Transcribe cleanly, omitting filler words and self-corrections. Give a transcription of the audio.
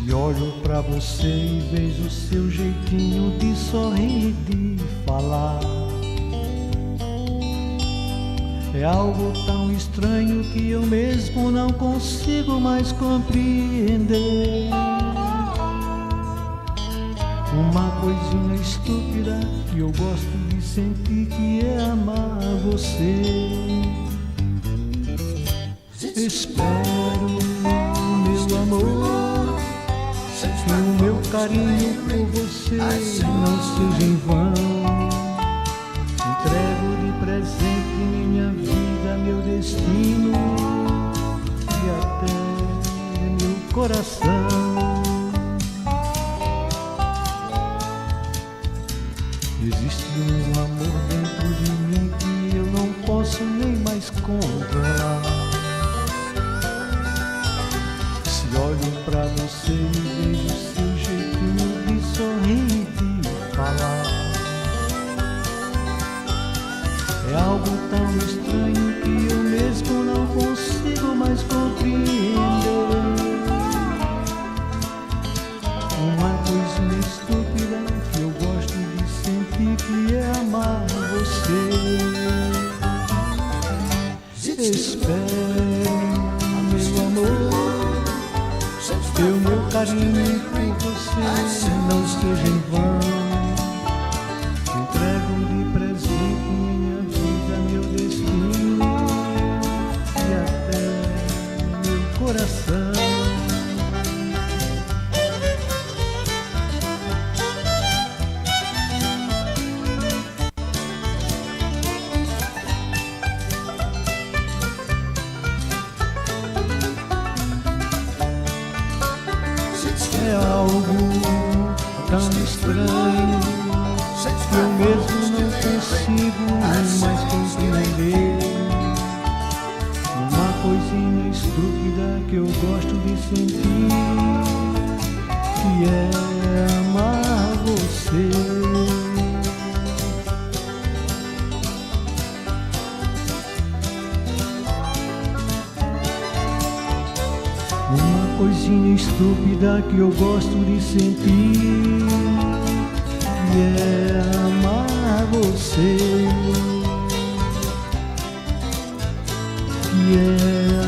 E olho pra você e vejo o seu jeitinho de sorrir e de falar. É algo tão estranho que eu mesmo não consigo mais compreender. Uma coisinha estúpida que eu gosto de sentir, que é amar você. Espero, meu amor, que o meu carinho por você não seja em vão. Entrego de presente minha vida, meu destino e até meu coração. Existe um amor dentro de mim que eu não posso nem mais controlar. Se olho pra você e vejo seu jeitinho de sorrir e de falar. É algo tão estranho que eu mesmo não consigo mais compreender. Uma coisinha estúpida que eu gosto de sentir, que é amar você. Espere, meu amor, que o meu carinho por você não seja em vão. Entrego de presente minha vida, meu destino e até meu coração. É algo tão estranho que eu mesmo não consigo mais compreender. Uma coisinha estúpida que eu gosto de sentir, que é amar você. Uma coisinha estúpida que eu gosto de sentir, que é amar você, que é